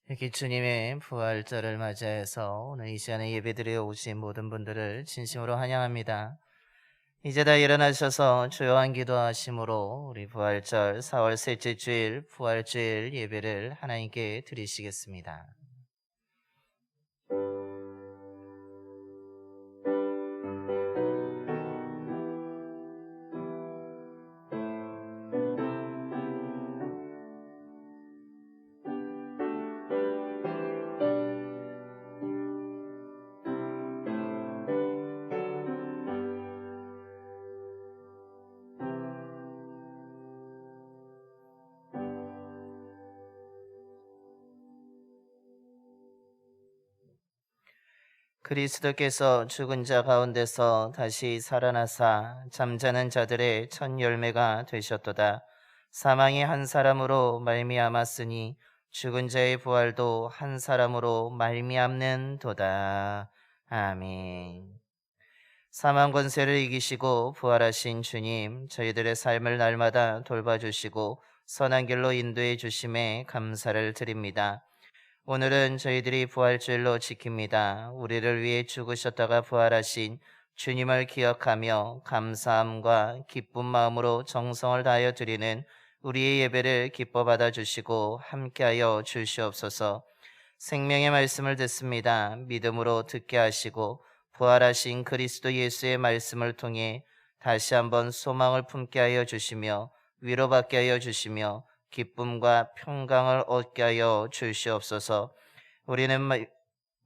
이렇게 주님의 부활절을 맞이해서 오늘 이 시간에 예배드려 오신 모든 분들을 진심으로 환영합니다. 이제 다 일어나셔서 조용한 기도하심으로 우리 부활절 4월 셋째 주일 부활주일 예배를 하나님께 드리시겠습니다. 그리스도께서 죽은 자 가운데서 다시 살아나사 잠자는 자들의 첫 열매가 되셨도다. 사망이 한 사람으로 말미암았으니 죽은 자의 부활도 한 사람으로 말미암는도다. 아멘. 사망 권세를 이기시고 부활하신 주님, 저희들의 삶을 날마다 돌봐주시고 선한 길로 인도해 주심에 감사를 드립니다. 오늘은 저희들이 부활주일로 지킵니다. 우리를 위해 죽으셨다가 부활하신 주님을 기억하며 감사함과 기쁜 마음으로 정성을 다하여 드리는 우리의 예배를 기뻐 받아주시고 함께하여 주시옵소서. 생명의 말씀을 듣습니다. 믿음으로 듣게 하시고 부활하신 그리스도 예수의 말씀을 통해 다시 한번 소망을 품게 하여 주시며 위로받게 하여 주시며 기쁨과 평강을 얻게 하여 주시옵소서. 우리는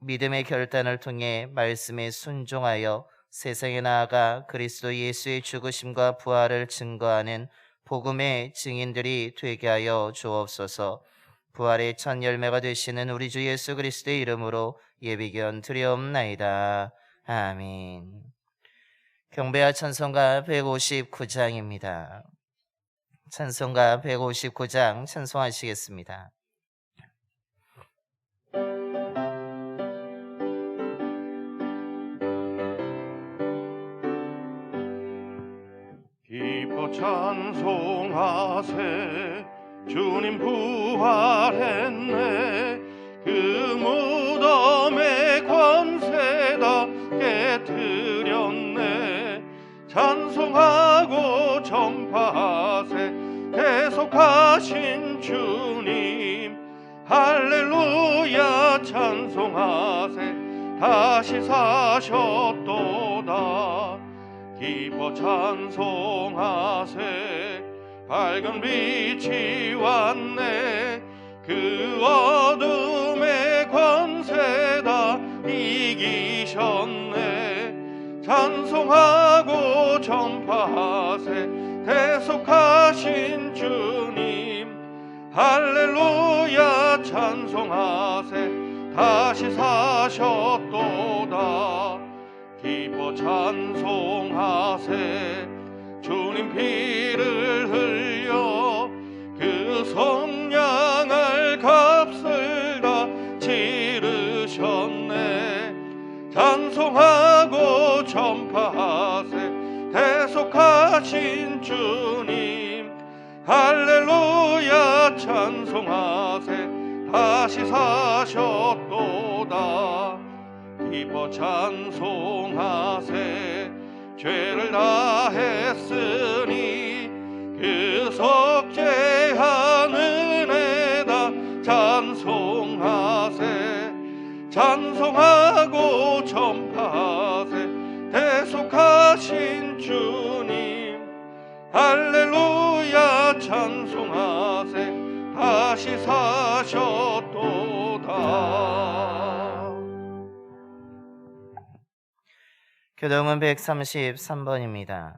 믿음의 결단을 통해 말씀에 순종하여 세상에 나아가 그리스도 예수의 죽으심과 부활을 증거하는 복음의 증인들이 되게 하여 주옵소서. 부활의 첫 열매가 되시는 우리 주 예수 그리스도의 이름으로 예비견 드리옵나이다. 아멘. 경배와 찬송가 159장입니다. 찬송가 159장 찬송하시겠습니다. 기뻐 찬송하세 주님 부활했네. 그 무덤의 권세다 깨뜨렸네. 찬송하고 전파하세 계속하신 주님. 할렐루야 찬송하세 다시 사셨도다. 기뻐 찬송하세 밝은 빛이 왔네. 그 어둠의 권세다 이기셨네. 찬송하고 전파하세 계속하신 주님. 할렐루야 찬송하세 다시 사셨도다. 기뻐 찬송하세 주님 피를 흘려 그 속량할 값을 다 치르셨네. 찬송하고 전파하세 계속하신 주님. 할렐루야 찬송하세 다시 사셨도다. 기뻐 찬송하세 죄를 다했으니 그 속죄한 은혜다 찬송하세. 찬송하고 전파하세 대속하신 주님. 할렐루야 찬송하세 다시 사셨도다. 교동은 133번입니다.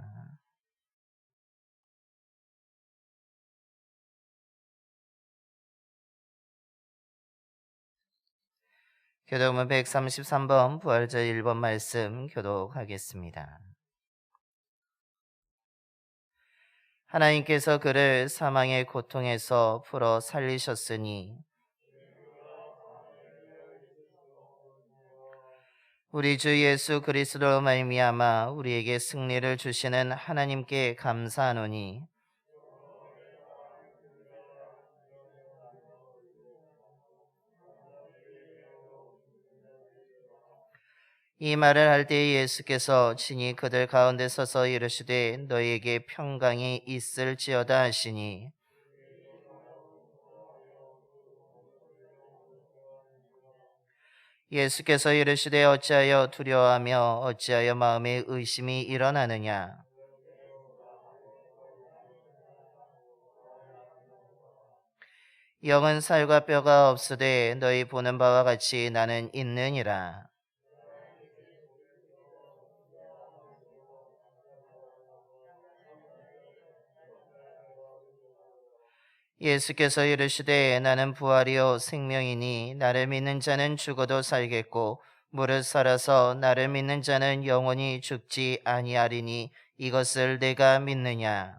교동은 133번 부활절 1번 말씀 교독하겠습니다. 하나님께서 그를 사망의 고통에서 풀어 살리셨으니 우리 주 예수 그리스도로 말미암아 우리에게 승리를 주시는 하나님께 감사하노니 이 말을 할 때에 예수께서 친히 그들 가운데 서서 이르시되 너희에게 평강이 있을지어다 하시니 예수께서 이르시되 어찌하여 두려워하며 어찌하여 마음에 의심이 일어나느냐. 영은 살과 뼈가 없으되 너희 보는 바와 같이 나는 있느니라. 예수께서 이르시되 나는 부활이요 생명이니 나를 믿는 자는 죽어도 살겠고 무릇 살아서 나를 믿는 자는 영원히 죽지 아니하리니 이것을 내가 믿느냐.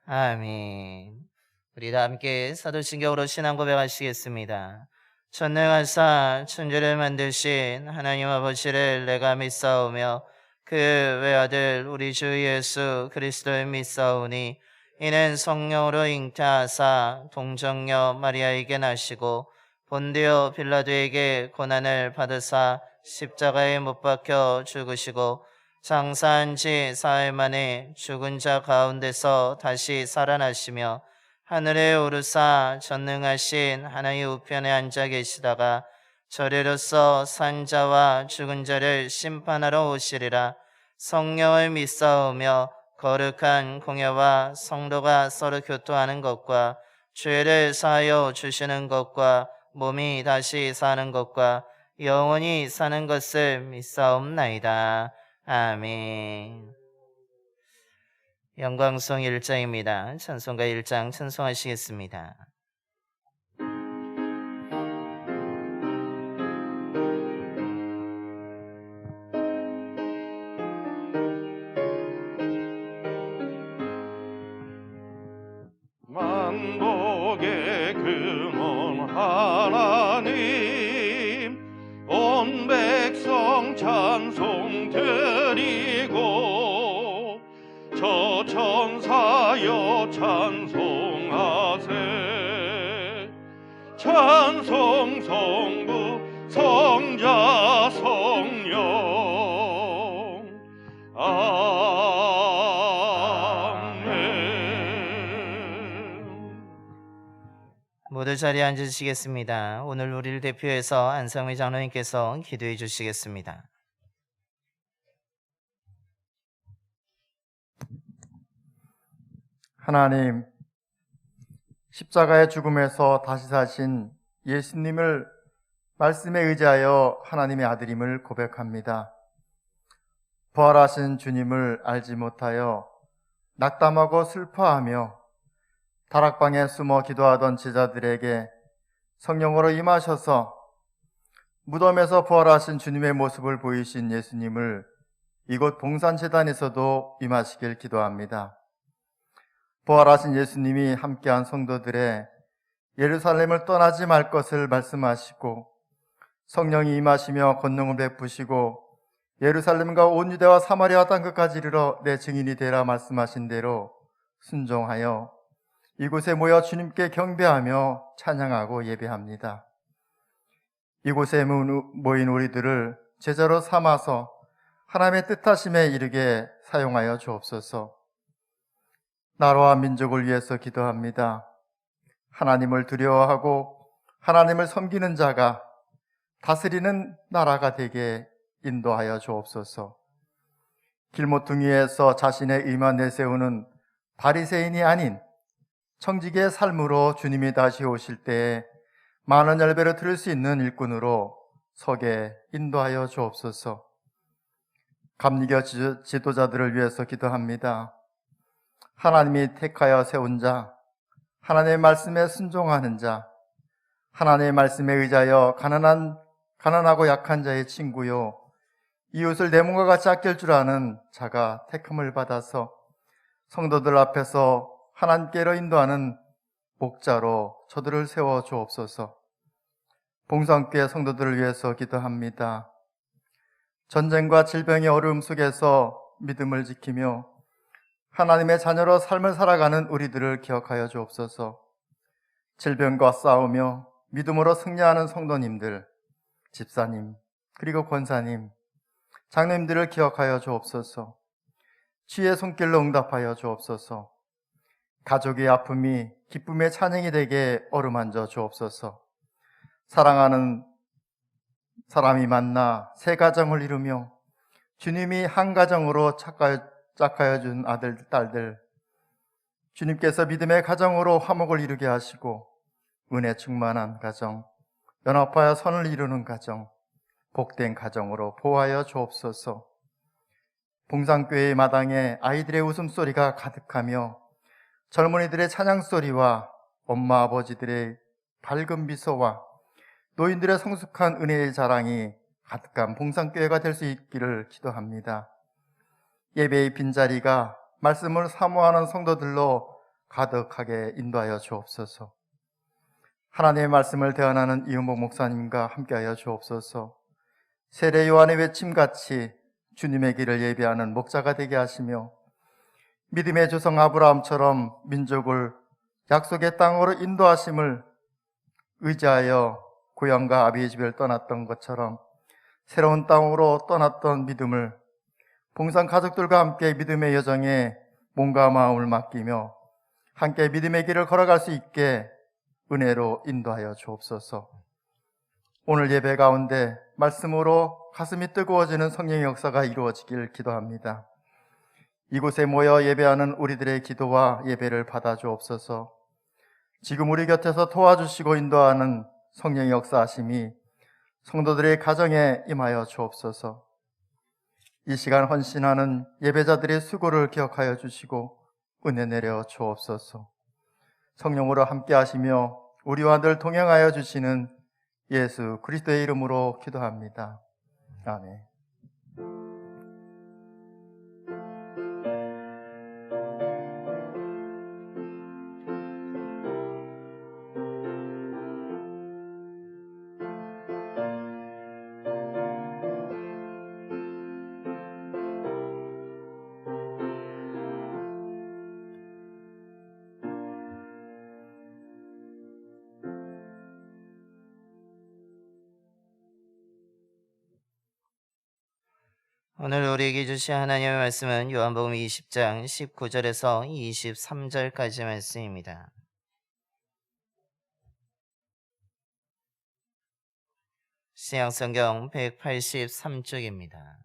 아멘. 우리 다 함께 사도신경으로 신앙 고백하시겠습니다. 전능하사 천지를 만드신 하나님 아버지를 내가 믿사오며 그 외아들 우리 주 예수 그리스도를 믿사오니 이는 성령으로 잉태하사 동정녀 마리아에게 나시고 본디오 빌라도에게 고난을 받으사 십자가에 못 박혀 죽으시고 장사한 지 사흘 만에 죽은 자 가운데서 다시 살아나시며 하늘에 오르사 전능하신 하나님 우편에 앉아 계시다가 저리로서 산 자와 죽은 자를 심판하러 오시리라. 성령을 믿사오며 거룩한 공예와 성도가 서로 교토하는 것과 죄를 사하여 주시는 것과 몸이 다시 사는 것과 영원히 사는 것을 믿사옵나이다. 아멘. 영광송 1장입니다. 찬송가 1장 찬송하시겠습니다. 만복의 근원 하나님 온 백성 찬송 드리고 저 천사여 찬송하세 찬송 성부 성자 성령 아멘. 모두 자리에 앉으시겠습니다. 오늘 우리를 대표해서 안상회 장로님께서 기도해 주시겠습니다. 하나님, 십자가의 죽음에서 다시 사신 예수님을 말씀에 의지하여 하나님의 아들임을 고백합니다. 부활하신 주님을 알지 못하여 낙담하고 슬퍼하며 다락방에 숨어 기도하던 제자들에게 성령으로 임하셔서 무덤에서 부활하신 주님의 모습을 보이신 예수님을 이곳 봉산재단에서도 임하시길 기도합니다. 부활하신 예수님이 함께한 성도들의 예루살렘을 떠나지 말 것을 말씀하시고 성령이 임하시며 권능을 베푸시고 예루살렘과 온 유대와 사마리아 땅끝까지 이르러 내 증인이 되라 말씀하신 대로 순종하여 이곳에 모여 주님께 경배하며 찬양하고 예배합니다. 이곳에 모인 우리들을 제자로 삼아서 하나님의 뜻하심에 이르게 사용하여 주옵소서. 나라와 민족을 위해서 기도합니다. 하나님을 두려워하고 하나님을 섬기는 자가 다스리는 나라가 되게 인도하여 주옵소서. 길모퉁이에서 자신의 의만 내세우는 바리새인이 아닌 청지기의 삶으로 주님이 다시 오실 때에 많은 열배를 들을 수 있는 일꾼으로 서게 인도하여 주옵소서. 감리교 지도자들을 위해서 기도합니다. 하나님이 택하여 세운 자, 하나님의 말씀에 순종하는 자, 하나님의 말씀에 의지하여 가난하고 약한 자의 친구요, 이웃을 내 몸과 같이 아낄 줄 아는 자가 택함을 받아서 성도들 앞에서 하나님께로 인도하는 목자로 저들을 세워 주옵소서. 봉산교회 성도들을 위해서 기도합니다. 전쟁과 질병의 어려움 속에서 믿음을 지키며 하나님의 자녀로 삶을 살아가는 우리들을 기억하여 주옵소서. 질병과 싸우며 믿음으로 승리하는 성도님들, 집사님, 그리고 권사님, 장로님들을 기억하여 주옵소서. 주의 손길로 응답하여 주옵소서. 가족의 아픔이 기쁨의 찬양이 되게 어루만져 주옵소서. 사랑하는 사람이 만나 새 가정을 이루며 주님이 한 가정으로 짝하여 준 아들, 딸들, 주님께서 믿음의 가정으로 화목을 이루게 하시고 은혜 충만한 가정, 연합하여 선을 이루는 가정, 복된 가정으로 보호하여 주옵소서. 봉상교회의 마당에 아이들의 웃음소리가 가득하며 젊은이들의 찬양소리와 엄마 아버지들의 밝은 미소와 노인들의 성숙한 은혜의 자랑이 가득한 봉상교회가 될 수 있기를 기도합니다. 예배의 빈자리가 말씀을 사모하는 성도들로 가득하게 인도하여 주옵소서. 하나님의 말씀을 대언하는 이은복 목사님과 함께하여 주옵소서. 세례 요한의 외침같이 주님의 길을 예비하는 목자가 되게 하시며 믿음의 조상 아브라함처럼 민족을 약속의 땅으로 인도하심을 의지하여 고향과 아비의 집을 떠났던 것처럼 새로운 땅으로 떠났던 믿음을 봉상 가족들과 함께 믿음의 여정에 몸과 마음을 맡기며 함께 믿음의 길을 걸어갈 수 있게 은혜로 인도하여 주옵소서. 오늘 예배 가운데 말씀으로 가슴이 뜨거워지는 성령의 역사가 이루어지길 기도합니다. 이곳에 모여 예배하는 우리들의 기도와 예배를 받아 주옵소서. 지금 우리 곁에서 도와주시고 인도하는 성령의 역사하심이 성도들의 가정에 임하여 주옵소서. 이 시간 헌신하는 예배자들의 수고를 기억하여 주시고 은혜 내려 주옵소서. 성령으로 함께 하시며 우리와 늘 동행하여 주시는 예수 그리스도의 이름으로 기도합니다. 아멘. 오늘 우리에게 주신 하나님의 말씀은 요한복음 20장 19절에서 23절까지 말씀입니다. 신약성경 183쪽입니다.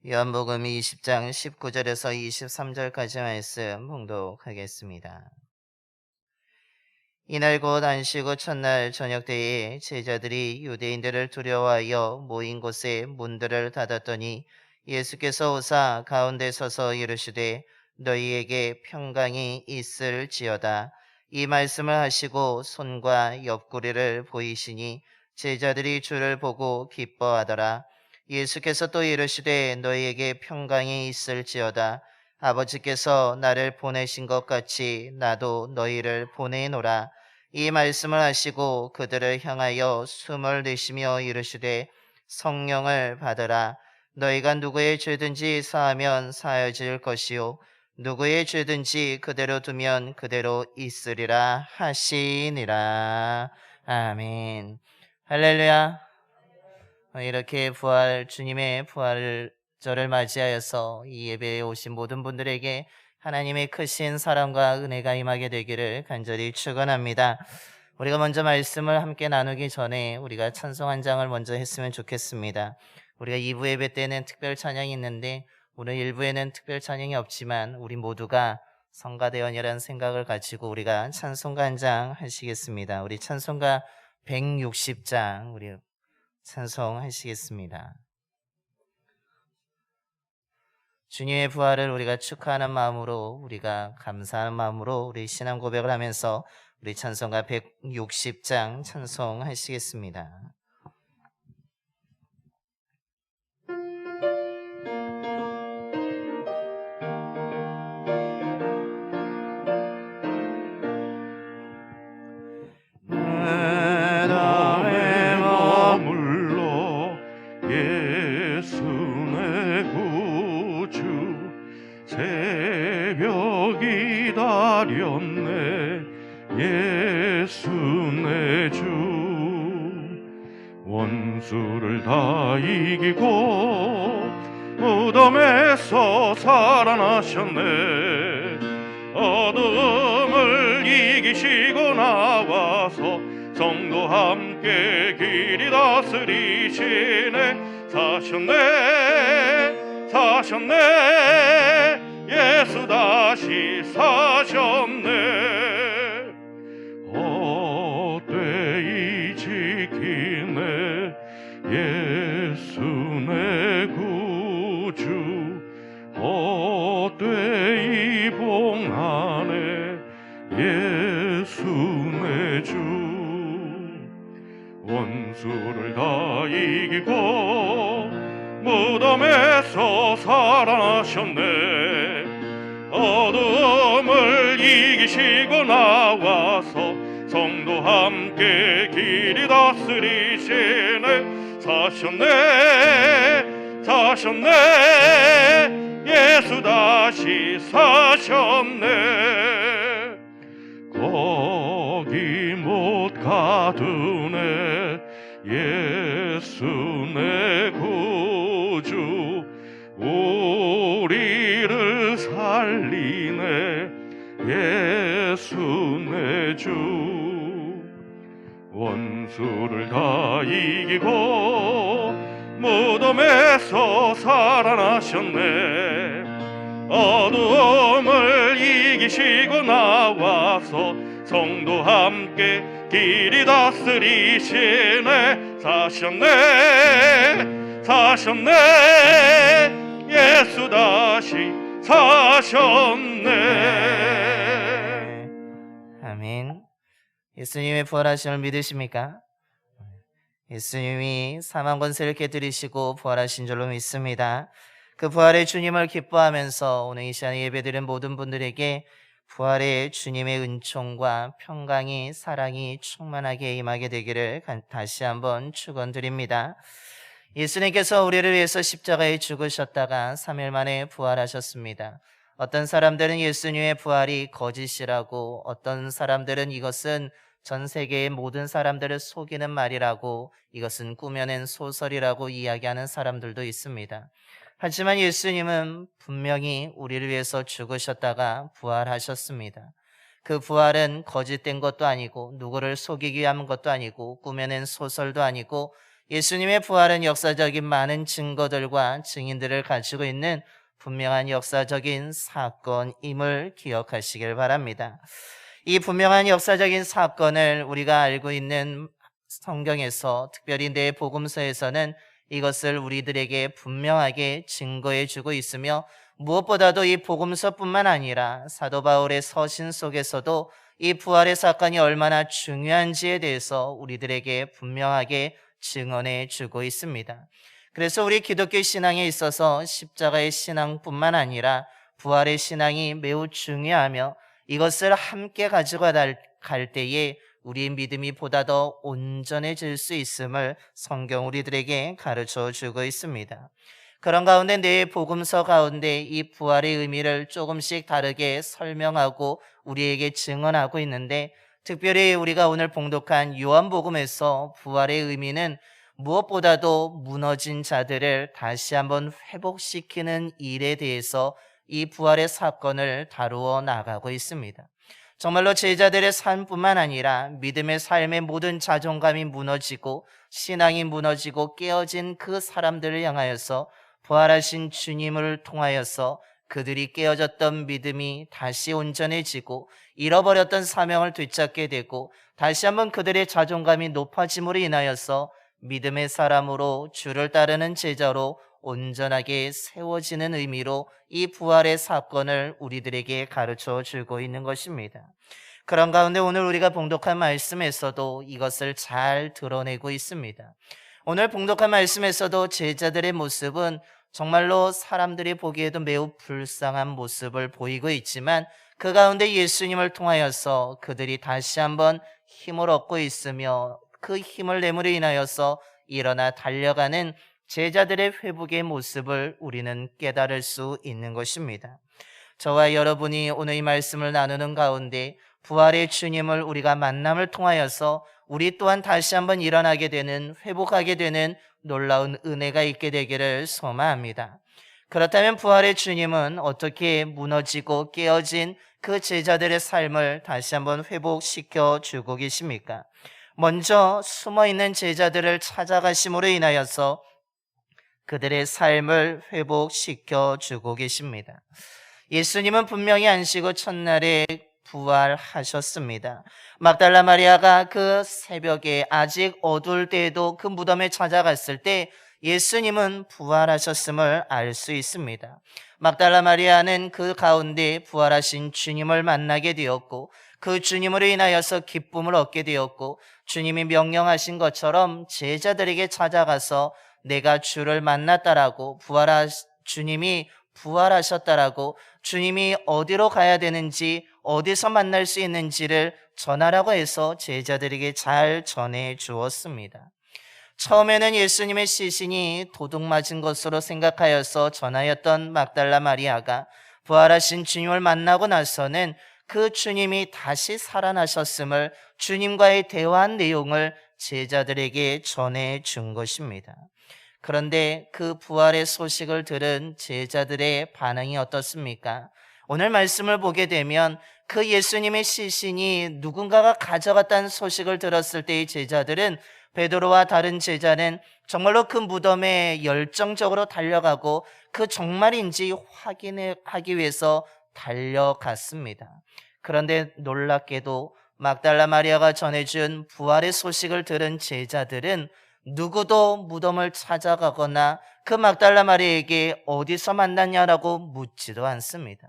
요한복음 20장 19절에서 23절까지 말씀 봉독하겠습니다. 이날 곧 안식 후 첫날 저녁 때에 제자들이 유대인들을 두려워하여 모인 곳에 문들을 닫았더니 예수께서 오사 가운데 서서 이르시되 너희에게 평강이 있을지어다. 이 말씀을 하시고 손과 옆구리를 보이시니 제자들이 주를 보고 기뻐하더라. 예수께서 또 이르시되 너희에게 평강이 있을지어다. 아버지께서 나를 보내신 것 같이 나도 너희를 보내노라. 이 말씀을 하시고 그들을 향하여 숨을 내쉬며 이르시되 성령을 받으라. 너희가 누구의 죄든지 사하면 사여질 것이요 누구의 죄든지 그대로 두면 그대로 있으리라 하시니라. 아멘. 할렐루야. 이렇게 주님의 부활절을 맞이하여서 이 예배에 오신 모든 분들에게 하나님의 크신 사랑과 은혜가 임하게 되기를 간절히 축원합니다. 우리가 먼저 말씀을 함께 나누기 전에 우리가 찬송 한 장을 먼저 했으면 좋겠습니다. 우리가 2부 예배 때는 특별 찬양이 있는데 오늘 1부에는 특별 찬양이 없지만 우리 모두가 성가대원이라는 생각을 가지고 우리가 찬송가 한 장 하시겠습니다. 우리 찬송가 160장 우리 찬송하시겠습니다. 주님의 부활을 우리가 축하하는 마음으로 우리가 감사하는 마음으로 우리 신앙 고백을 하면서 우리 찬송가 160장 찬송하시겠습니다. 하렸네 예수 내 주 원수를 다 이기고 무덤에서 살아나셨네 어둠을 이기시고 나와서 성도 함께 길이 다스리시네 사셨네 예수 다시 사셨네 헛되이 지키네 예수 내 구주 헛되이 봉하네 예수 내 주 원수를 다 이기고 무덤에서 살아나셨네 어둠을 이기시고 나와서 성도 함께 길이 다스리시네 사셨네 예수 다시 사셨네 거기 못 가두네 예수 내 구주 우리를 살리네 예수 내 주 원수를 다 이기고 무덤에서 살아나셨네 어둠을 이기시고 나와서 성도 함께 길이 다스리시네 사셨네 예수 다시 사셨네 아멘. 예수님의 부활하심을 믿으십니까? 예수님이 사망 권세를 깨뜨리시고 부활하신 줄로 믿습니다. 그 부활의 주님을 기뻐하면서 오늘 이 시간에 예배드린 모든 분들에게 부활의 주님의 은총과 평강이 사랑이 충만하게 임하게 되기를 다시 한번 축원드립니다. 예수님께서 우리를 위해서 십자가에 죽으셨다가 3일 만에 부활하셨습니다. 어떤 사람들은 예수님의 부활이 거짓이라고, 어떤 사람들은 이것은 전 세계의 모든 사람들을 속이는 말이라고, 이것은 꾸며낸 소설이라고 이야기하는 사람들도 있습니다. 하지만 예수님은 분명히 우리를 위해서 죽으셨다가 부활하셨습니다. 그 부활은 거짓된 것도 아니고 누구를 속이기 위한 것도 아니고 꾸며낸 소설도 아니고 예수님의 부활은 역사적인 많은 증거들과 증인들을 가지고 있는 분명한 역사적인 사건임을 기억하시길 바랍니다. 이 분명한 역사적인 사건을 우리가 알고 있는 성경에서, 특별히 내 복음서에서는 이것을 우리들에게 분명하게 증거해 주고 있으며, 무엇보다도 이 복음서뿐만 아니라 사도 바울의 서신 속에서도 이 부활의 사건이 얼마나 중요한지에 대해서 우리들에게 분명하게 증언해 주고 있습니다. 그래서 우리 기독교 신앙에 있어서 십자가의 신앙뿐만 아니라 부활의 신앙이 매우 중요하며, 이것을 함께 가지고 갈 때에 우리의 믿음이 보다 더 온전해질 수 있음을 성경 우리들에게 가르쳐 주고 있습니다. 그런 가운데 내 복음서 가운데 이 부활의 의미를 조금씩 다르게 설명하고 우리에게 증언하고 있는데, 특별히 우리가 오늘 봉독한 요한복음에서 부활의 의미는 무엇보다도 무너진 자들을 다시 한번 회복시키는 일에 대해서 이 부활의 사건을 다루어 나가고 있습니다. 정말로 제자들의 삶뿐만 아니라 믿음의 삶의 모든 자존감이 무너지고 신앙이 무너지고 깨어진 그 사람들을 향하여서 부활하신 주님을 통하여서 그들이 깨어졌던 믿음이 다시 온전해지고 잃어버렸던 사명을 되찾게 되고 다시 한번 그들의 자존감이 높아짐으로 인하여서 믿음의 사람으로 주를 따르는 제자로 온전하게 세워지는 의미로 이 부활의 사건을 우리들에게 가르쳐 주고 있는 것입니다. 그런 가운데 오늘 우리가 봉독한 말씀에서도 이것을 잘 드러내고 있습니다. 오늘 봉독한 말씀에서도 제자들의 모습은 정말로 사람들이 보기에도 매우 불쌍한 모습을 보이고 있지만, 그 가운데 예수님을 통하여서 그들이 다시 한번 힘을 얻고 있으며 그 힘을 내므로 인하여서 일어나 달려가는 제자들의 회복의 모습을 우리는 깨달을 수 있는 것입니다. 저와 여러분이 오늘 이 말씀을 나누는 가운데 부활의 주님을 우리가 만남을 통하여서 우리 또한 다시 한번 일어나게 되는, 회복하게 되는 놀라운 은혜가 있게 되기를 소망합니다. 그렇다면 부활의 주님은 어떻게 무너지고 깨어진 그 제자들의 삶을 다시 한번 회복시켜 주고 계십니까? 먼저 숨어있는 제자들을 찾아가심으로 인하여서 그들의 삶을 회복시켜 주고 계십니다. 예수님은 분명히 안식일 첫날에 부활하셨습니다. 막달라 마리아가 그 새벽에 아직 어두울 때에도 그 무덤에 찾아갔을 때 예수님은 부활하셨음을 알 수 있습니다. 막달라 마리아는 그 가운데 부활하신 주님을 만나게 되었고 그 주님으로 인하여서 기쁨을 얻게 되었고 주님이 명령하신 것처럼 제자들에게 찾아가서 내가 주를 만났다라고 주님이 부활하셨다라고 주님이 어디로 가야 되는지 어디서 만날 수 있는지를 전하라고 해서 제자들에게 잘 전해 주었습니다. 처음에는 예수님의 시신이 도둑 맞은 것으로 생각하여서 전하였던 막달라 마리아가 부활하신 주님을 만나고 나서는 그 주님이 다시 살아나셨음을, 주님과의 대화한 내용을 제자들에게 전해 준 것입니다. 그런데 그 부활의 소식을 들은 제자들의 반응이 어떻습니까? 오늘 말씀을 보게 되면 그 예수님의 시신이 누군가가 가져갔다는 소식을 들었을 때의 제자들은, 베드로와 다른 제자는 정말로 그 무덤에 열정적으로 달려가고 그 정말인지 확인하기 위해서 달려갔습니다. 그런데 놀랍게도 막달라 마리아가 전해준 부활의 소식을 들은 제자들은 누구도 무덤을 찾아가거나 그 막달라 마리아에게 어디서 만났냐라고 묻지도 않습니다.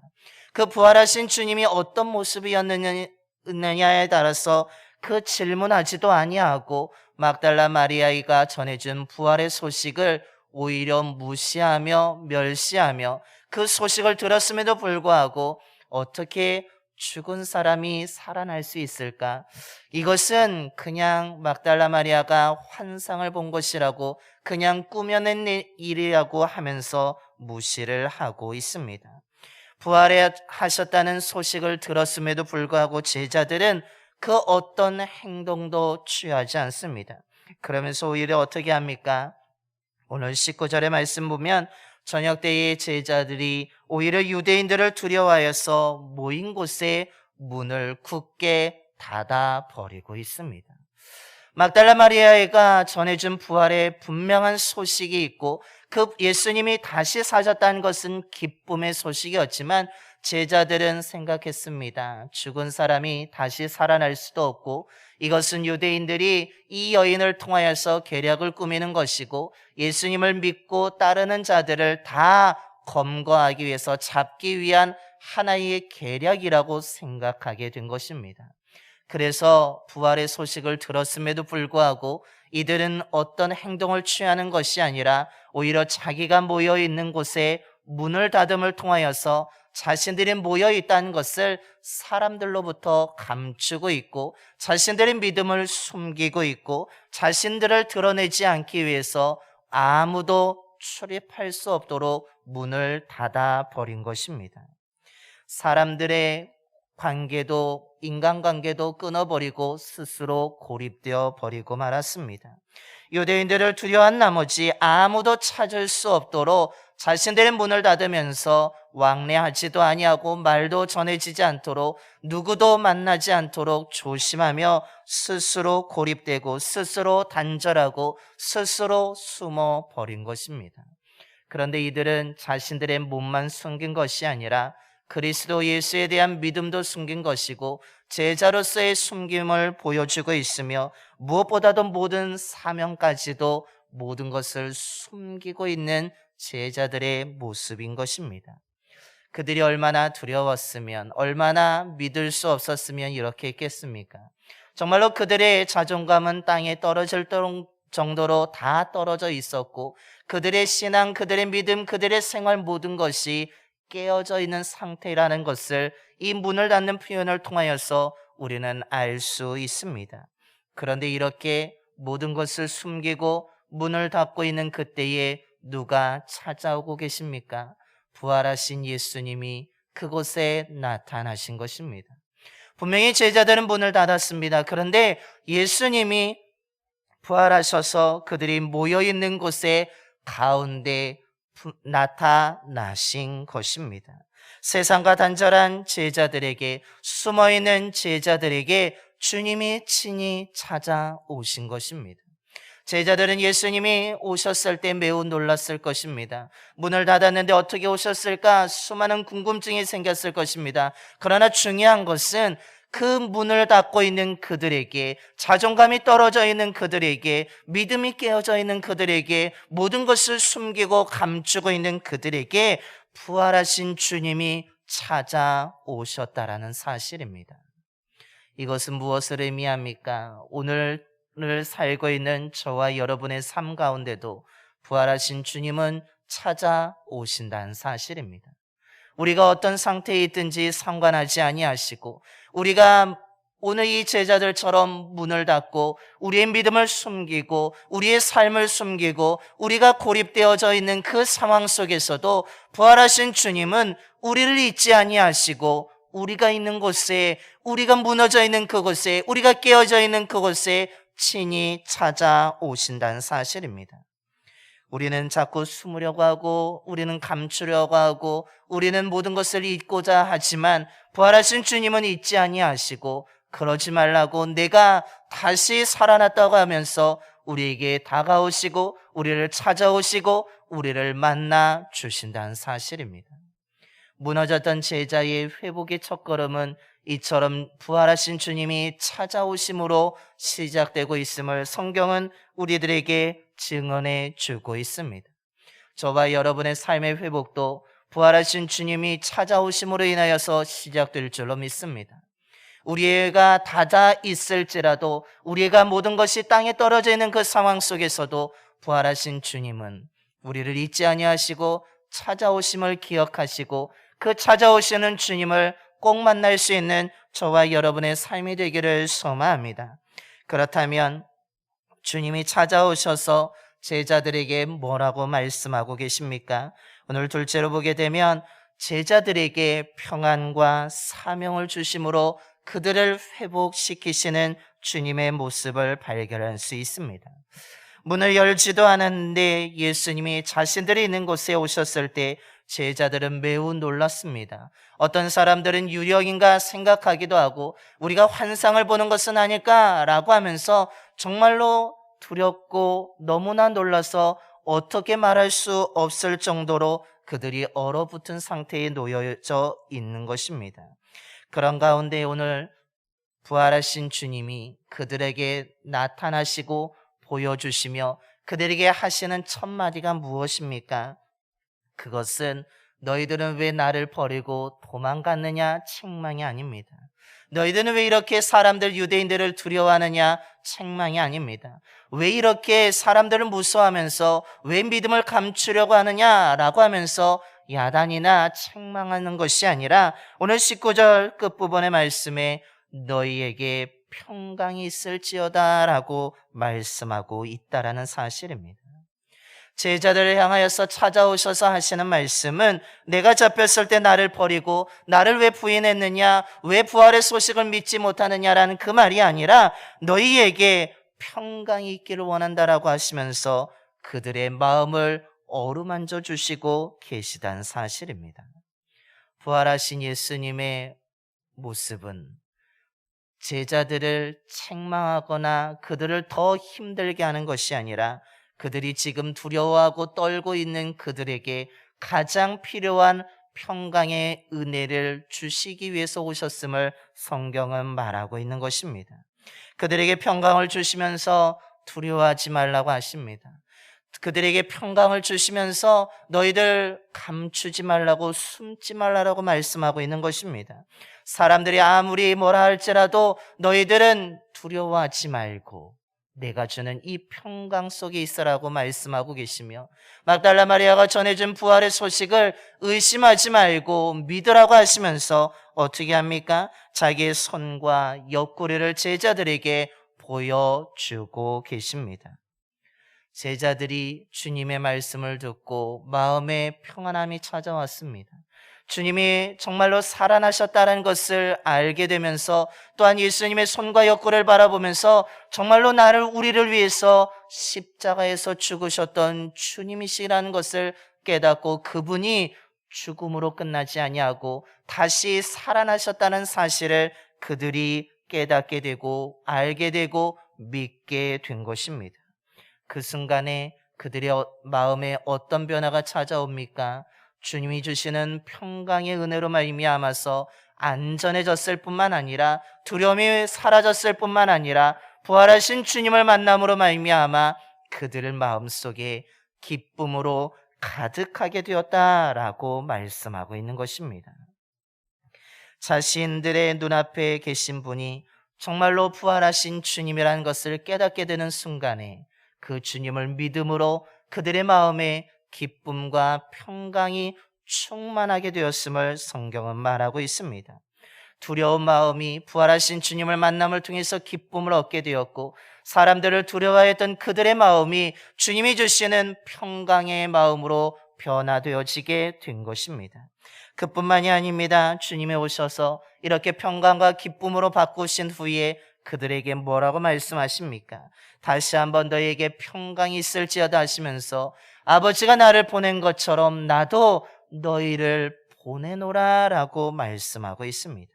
그 부활하신 주님이 어떤 모습이었느냐에 따라서 그 질문하지도 아니하고 막달라 마리아가 전해준 부활의 소식을 오히려 무시하며 멸시하며 그 소식을 들었음에도 불구하고 어떻게 죽은 사람이 살아날 수 있을까? 이것은 그냥 막달라 마리아가 환상을 본 것이라고, 그냥 꾸며낸 일이라고 하면서 무시를 하고 있습니다. 부활하셨다는 소식을 들었음에도 불구하고 제자들은 그 어떤 행동도 취하지 않습니다. 그러면서 오히려 어떻게 합니까? 오늘 19절의 말씀 보면 저녁 때의 제자들이 오히려 유대인들을 두려워하여서 모인 곳에 문을 굳게 닫아 버리고 있습니다. 막달라 마리아가 전해준 부활의 분명한 소식이 있고 그 예수님이 다시 사셨다는 것은 기쁨의 소식이었지만 제자들은 생각했습니다. 죽은 사람이 다시 살아날 수도 없고 이것은 유대인들이 이 여인을 통하여서 계략을 꾸미는 것이고 예수님을 믿고 따르는 자들을 다 검거하기 위해서 잡기 위한 하나의 계략이라고 생각하게 된 것입니다. 그래서 부활의 소식을 들었음에도 불구하고 이들은 어떤 행동을 취하는 것이 아니라 오히려 자기가 모여 있는 곳에 문을 닫음을 통하여서 자신들이 모여 있다는 것을 사람들로부터 감추고 있고 자신들의 믿음을 숨기고 있고 자신들을 드러내지 않기 위해서 아무도 출입할 수 없도록 문을 닫아 버린 것입니다. 사람들의 관계도, 인간관계도 끊어버리고 스스로 고립되어 버리고 말았습니다. 유대인들을 두려워한 나머지 아무도 찾을 수 없도록 자신들의 문을 닫으면서 왕래하지도 아니하고 말도 전해지지 않도록 누구도 만나지 않도록 조심하며 스스로 고립되고 스스로 단절하고 스스로 숨어 버린 것입니다. 그런데 이들은 자신들의 몸만 숨긴 것이 아니라 그리스도 예수에 대한 믿음도 숨긴 것이고 제자로서의 숨김을 보여주고 있으며 무엇보다도 모든 사명까지도 모든 것을 숨기고 있는 제자들의 모습인 것입니다. 그들이 얼마나 두려웠으면, 얼마나 믿을 수 없었으면 이렇게 했겠습니까? 정말로 그들의 자존감은 땅에 떨어질 정도로 다 떨어져 있었고 그들의 신앙, 그들의 믿음, 그들의 생활 모든 것이 깨어져 있는 상태라는 것을 이 문을 닫는 표현을 통하여서 우리는 알 수 있습니다. 그런데 이렇게 모든 것을 숨기고 문을 닫고 있는 그때에 누가 찾아오고 계십니까? 부활하신 예수님이 그곳에 나타나신 것입니다. 분명히 제자들은 문을 닫았습니다. 그런데 예수님이 부활하셔서 그들이 모여있는 곳에 가운데 나타나신 것입니다. 세상과 단절한 제자들에게, 숨어있는 제자들에게 주님이 친히 찾아오신 것입니다. 제자들은 예수님이 오셨을 때 매우 놀랐을 것입니다. 문을 닫았는데 어떻게 오셨을까? 수많은 궁금증이 생겼을 것입니다. 그러나 중요한 것은 그 문을 닫고 있는 그들에게, 자존감이 떨어져 있는 그들에게, 믿음이 깨어져 있는 그들에게, 모든 것을 숨기고 감추고 있는 그들에게 부활하신 주님이 찾아오셨다라는 사실입니다. 이것은 무엇을 의미합니까? 오늘을 살고 있는 저와 여러분의 삶 가운데도 부활하신 주님은 찾아오신다는 사실입니다. 우리가 어떤 상태에 있든지 상관하지 아니하시고, 우리가 오늘 이 제자들처럼 문을 닫고 우리의 믿음을 숨기고 우리의 삶을 숨기고 우리가 고립되어져 있는 그 상황 속에서도 부활하신 주님은 우리를 잊지 아니하시고, 우리가 있는 곳에, 우리가 무너져 있는 그곳에, 우리가 깨어져 있는 그곳에 친히 찾아오신다는 사실입니다. 우리는 자꾸 숨으려고 하고, 우리는 감추려고 하고, 우리는 모든 것을 잊고자 하지만 부활하신 주님은 잊지 아니하시고, 그러지 말라고, 내가 다시 살아났다고 하면서 우리에게 다가오시고 우리를 찾아오시고 우리를 만나 주신다는 사실입니다. 무너졌던 제자의 회복의 첫걸음은 이처럼 부활하신 주님이 찾아오심으로 시작되고 있음을 성경은 우리들에게 증언해 주고 있습니다. 저와 여러분의 삶의 회복도 부활하신 주님이 찾아오심으로 인하여서 시작될 줄로 믿습니다. 우리가 닫아 있을지라도, 우리가 모든 것이 땅에 떨어져 있는 그 상황 속에서도 부활하신 주님은 우리를 잊지 아니하시고 찾아오심을 기억하시고, 그 찾아오시는 주님을 꼭 만날 수 있는 저와 여러분의 삶이 되기를 소망합니다. 그렇다면 주님이 찾아오셔서 제자들에게 뭐라고 말씀하고 계십니까? 오늘 둘째로 보게 되면 제자들에게 평안과 사명을 주심으로 그들을 회복시키시는 주님의 모습을 발견할 수 있습니다. 문을 열지도 않았는데 예수님이 자신들이 있는 곳에 오셨을 때 제자들은 매우 놀랐습니다. 어떤 사람들은 유령인가 생각하기도 하고, 우리가 환상을 보는 것은 아닐까라고 하면서 정말로 두렵고 너무나 놀라서 어떻게 말할 수 없을 정도로 그들이 얼어붙은 상태에 놓여져 있는 것입니다. 그런 가운데 오늘 부활하신 주님이 그들에게 나타나시고 보여주시며 그들에게 하시는 첫 마디가 무엇입니까? 그것은 너희들은 왜 나를 버리고 도망갔느냐 책망이 아닙니다. 너희들은 왜 이렇게 사람들, 유대인들을 두려워하느냐 책망이 아닙니다. 왜 이렇게 사람들을 무서워하면서 왜 믿음을 감추려고 하느냐라고 하면서 야단이나 책망하는 것이 아니라 오늘 19절 끝부분의 말씀에 너희에게 평강이 있을지어다 라고 말씀하고 있다라는 사실입니다. 제자들을 향하여서 찾아오셔서 하시는 말씀은 내가 잡혔을 때 나를 버리고 나를 왜 부인했느냐, 왜 부활의 소식을 믿지 못하느냐라는 그 말이 아니라 너희에게 평강이 있기를 원한다라고 하시면서 그들의 마음을 어루만져 주시고 계시다는 사실입니다. 부활하신 예수님의 모습은 제자들을 책망하거나 그들을 더 힘들게 하는 것이 아니라 그들이 지금 두려워하고 떨고 있는 그들에게 가장 필요한 평강의 은혜를 주시기 위해서 오셨음을 성경은 말하고 있는 것입니다. 그들에게 평강을 주시면서 두려워하지 말라고 하십니다. 그들에게 평강을 주시면서 너희들 감추지 말라고, 숨지 말라고 말씀하고 있는 것입니다. 사람들이 아무리 뭐라 할지라도 너희들은 두려워하지 말고 내가 주는 이 평강 속에 있으라고 말씀하고 계시며, 막달라 마리아가 전해준 부활의 소식을 의심하지 말고 믿으라고 하시면서 어떻게 합니까? 자기의 손과 옆구리를 제자들에게 보여주고 계십니다. 제자들이 주님의 말씀을 듣고 마음에 평안함이 찾아왔습니다. 주님이 정말로 살아나셨다는 것을 알게 되면서 또한 예수님의 손과 옆구리를 바라보면서 정말로 우리를 위해서 십자가에서 죽으셨던 주님이시라는 것을 깨닫고 그분이 죽음으로 끝나지 아니하고 다시 살아나셨다는 사실을 그들이 깨닫게 되고 알게 되고 믿게 된 것입니다. 그 순간에 그들의 마음에 어떤 변화가 찾아옵니까? 주님이 주시는 평강의 은혜로 말미암아서 안전해졌을 뿐만 아니라 두려움이 사라졌을 뿐만 아니라 부활하신 주님을 만남으로 말미암아 그들의 마음속에 기쁨으로 가득하게 되었다라고 말씀하고 있는 것입니다. 자신들의 눈앞에 계신 분이 정말로 부활하신 주님이라는 것을 깨닫게 되는 순간에 그 주님을 믿음으로 그들의 마음에 기쁨과 평강이 충만하게 되었음을 성경은 말하고 있습니다. 두려운 마음이 부활하신 주님을 만남을 통해서 기쁨을 얻게 되었고 사람들을 두려워했던 그들의 마음이 주님이 주시는 평강의 마음으로 변화되어지게 된 것입니다. 그뿐만이 아닙니다. 주님이 오셔서 이렇게 평강과 기쁨으로 바꾸신 후에 그들에게 뭐라고 말씀하십니까? 다시 한번 너희에게 평강이 있을지어다 하시면서 아버지가 나를 보낸 것처럼 나도 너희를 보내노라 라고 말씀하고 있습니다.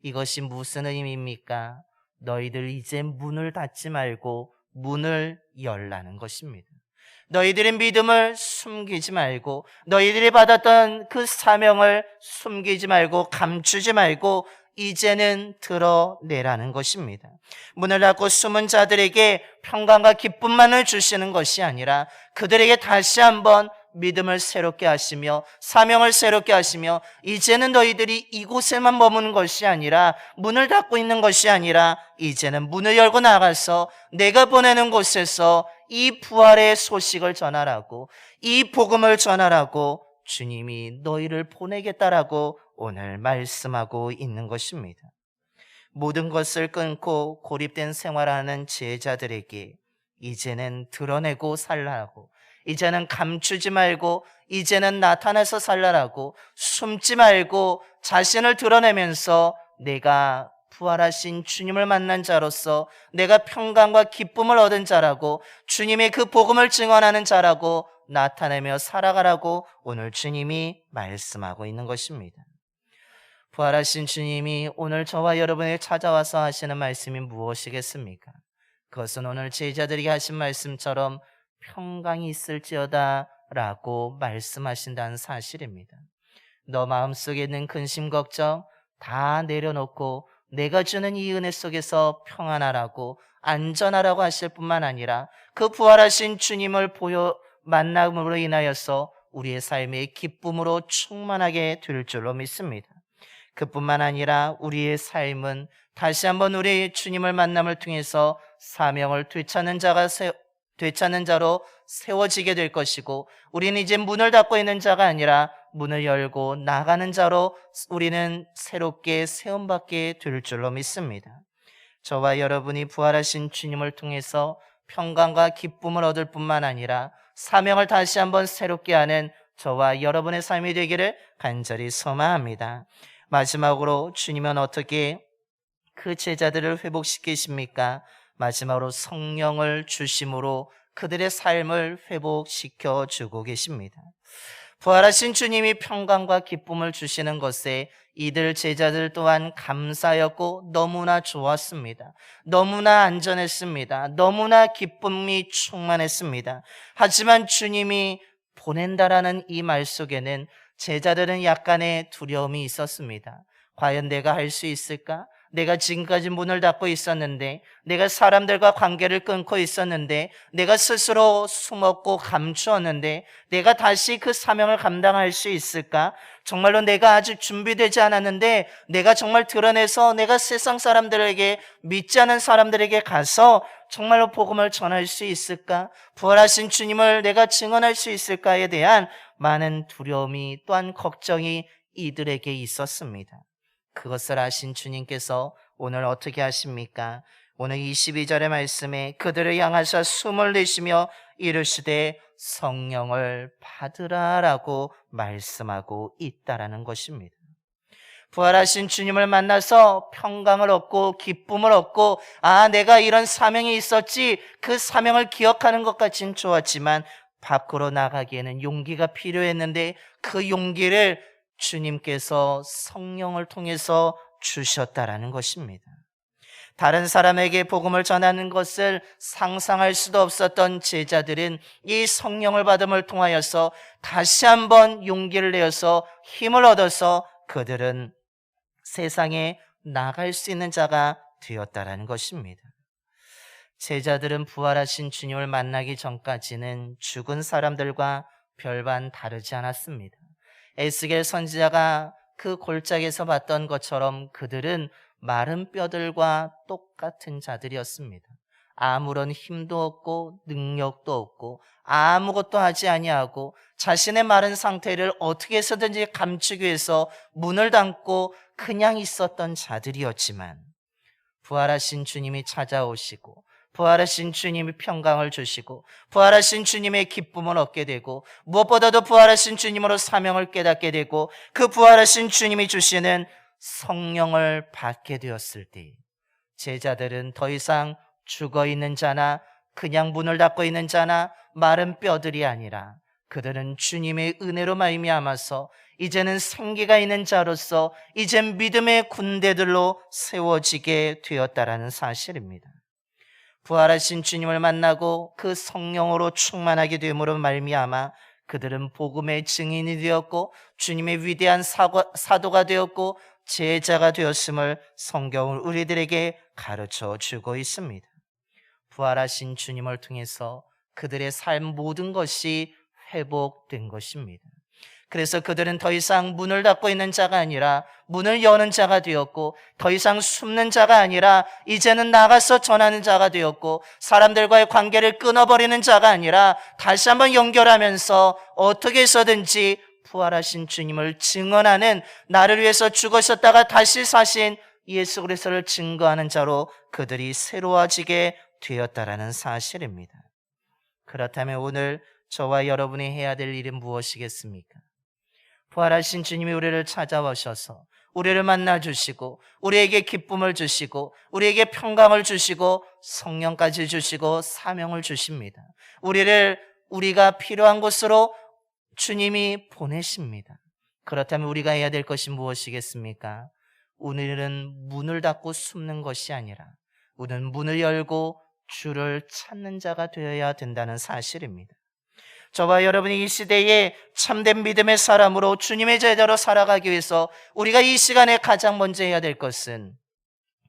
이것이 무슨 의미입니까? 너희들 이제 문을 닫지 말고 문을 열라는 것입니다. 너희들의 믿음을 숨기지 말고 너희들이 받았던 그 사명을 숨기지 말고 감추지 말고 이제는 드러내라는 것입니다. 문을 닫고 숨은 자들에게 평강과 기쁨만을 주시는 것이 아니라 그들에게 다시 한번 믿음을 새롭게 하시며 사명을 새롭게 하시며 이제는 너희들이 이곳에만 머무는 것이 아니라 문을 닫고 있는 것이 아니라 이제는 문을 열고 나가서 내가 보내는 곳에서 이 부활의 소식을 전하라고 이 복음을 전하라고 주님이 너희를 보내겠다라고 오늘 말씀하고 있는 것입니다. 모든 것을 끊고 고립된 생활하는 제자들에게 이제는 드러내고 살라고 이제는 감추지 말고 이제는 나타나서 살라라고 숨지 말고 자신을 드러내면서 내가 부활하신 주님을 만난 자로서 내가 평강과 기쁨을 얻은 자라고 주님의 그 복음을 증언하는 자라고 나타내며 살아가라고 오늘 주님이 말씀하고 있는 것입니다. 부활하신 주님이 오늘 저와 여러분에게 찾아와서 하시는 말씀이 무엇이겠습니까? 그것은 오늘 제자들에게 하신 말씀처럼 평강이 있을지어다 라고 말씀하신다는 사실입니다. 너 마음속에 있는 근심 걱정 다 내려놓고 내가 주는 이 은혜 속에서 평안하라고 안전하라고 하실 뿐만 아니라 그 부활하신 주님을 만남으로 인하여서 우리의 삶의 기쁨으로 충만하게 될 줄로 믿습니다. 그뿐만 아니라 우리의 삶은 다시 한번 우리 주님을 만남을 통해서 사명을 되찾는 자로 세워지게 될 것이고 우리는 이제 문을 닫고 있는 자가 아니라 문을 열고 나가는 자로 우리는 새롭게 세움받게 될 줄로 믿습니다. 저와 여러분이 부활하신 주님을 통해서 평강과 기쁨을 얻을 뿐만 아니라 사명을 다시 한번 새롭게 하는 저와 여러분의 삶이 되기를 간절히 소망합니다. 마지막으로 주님은 어떻게 그 제자들을 회복시키십니까? 마지막으로 성령을 주심으로 그들의 삶을 회복시켜 주고 계십니다. 부활하신 주님이 평강과 기쁨을 주시는 것에 이들 제자들 또한 감사였고 너무나 좋았습니다. 너무나 안전했습니다. 너무나 기쁨이 충만했습니다. 하지만 주님이 보낸다라는 이 말 속에는 제자들은 약간의 두려움이 있었습니다. 과연 내가 할 수 있을까? 내가 지금까지 문을 닫고 있었는데, 내가 사람들과 관계를 끊고 있었는데, 내가 스스로 숨었고 감추었는데 내가 다시 그 사명을 감당할 수 있을까? 정말로 내가 아직 준비되지 않았는데 내가 정말 드러내서 내가 세상 사람들에게, 믿지 않은 사람들에게 가서 정말로 복음을 전할 수 있을까? 부활하신 주님을 내가 증언할 수 있을까에 대한 많은 두려움이 또한 걱정이 이들에게 있었습니다. 그것을 아신 주님께서 오늘 어떻게 하십니까? 오늘 22절의 말씀에 그들을 향하사 숨을 내쉬며 이르시되 성령을 받으라라고 말씀하고 있다라는 것입니다. 부활하신 주님을 만나서 평강을 얻고 기쁨을 얻고 내가 이런 사명이 있었지, 그 사명을 기억하는 것까지는 좋았지만 밖으로 나가기에는 용기가 필요했는데 그 용기를 주님께서 성령을 통해서 주셨다라는 것입니다. 다른 사람에게 복음을 전하는 것을 상상할 수도 없었던 제자들은 이 성령을 받음을 통하여서 다시 한번 용기를 내어서 힘을 얻어서 그들은 세상에 나갈 수 있는 자가 되었다라는 것입니다. 제자들은 부활하신 주님을 만나기 전까지는 죽은 사람들과 별반 다르지 않았습니다. 에스겔 선지자가 그 골짜기에서 봤던 것처럼 그들은 마른 뼈들과 똑같은 자들이었습니다. 아무런 힘도 없고 능력도 없고 아무것도 하지 아니하고 자신의 마른 상태를 어떻게 해서든지 감추기 위해서 문을 닫고 그냥 있었던 자들이었지만 부활하신 주님이 찾아오시고 부활하신 주님이 평강을 주시고 부활하신 주님의 기쁨을 얻게 되고 무엇보다도 부활하신 주님으로 사명을 깨닫게 되고 그 부활하신 주님이 주시는 성령을 받게 되었을 때 제자들은 더 이상 죽어있는 자나 그냥 문을 닫고 있는 자나 마른 뼈들이 아니라 그들은 주님의 은혜로 말미암아서 이제는 생기가 있는 자로서 이젠 믿음의 군대들로 세워지게 되었다라는 사실입니다. 부활하신 주님을 만나고 그 성령으로 충만하게 됨으로 말미암아 그들은 복음의 증인이 되었고 주님의 위대한 사도가 되었고 제자가 되었음을 성경은 우리들에게 가르쳐 주고 있습니다. 부활하신 주님을 통해서 그들의 삶 모든 것이 회복된 것입니다. 그래서 그들은 더 이상 문을 닫고 있는 자가 아니라 문을 여는 자가 되었고 더 이상 숨는 자가 아니라 이제는 나가서 전하는 자가 되었고 사람들과의 관계를 끊어버리는 자가 아니라 다시 한번 연결하면서 어떻게 해서든지 부활하신 주님을 증언하는, 나를 위해서 죽으셨다가 다시 사신 예수 그리스도를 증거하는 자로 그들이 새로워지게 되었다라는 사실입니다. 그렇다면 오늘 저와 여러분이 해야 될 일은 무엇이겠습니까? 부활하신 주님이 우리를 찾아오셔서 우리를 만나주시고 우리에게 기쁨을 주시고 우리에게 평강을 주시고 성령까지 주시고 사명을 주십니다. 우리가 필요한 곳으로 주님이 보내십니다. 그렇다면 우리가 해야 될 것이 무엇이겠습니까? 오늘은 문을 닫고 숨는 것이 아니라 우리는 문을 열고 주를 찾는 자가 되어야 된다는 사실입니다. 저와 여러분이 이 시대에 참된 믿음의 사람으로 주님의 제자로 살아가기 위해서 우리가 이 시간에 가장 먼저 해야 될 것은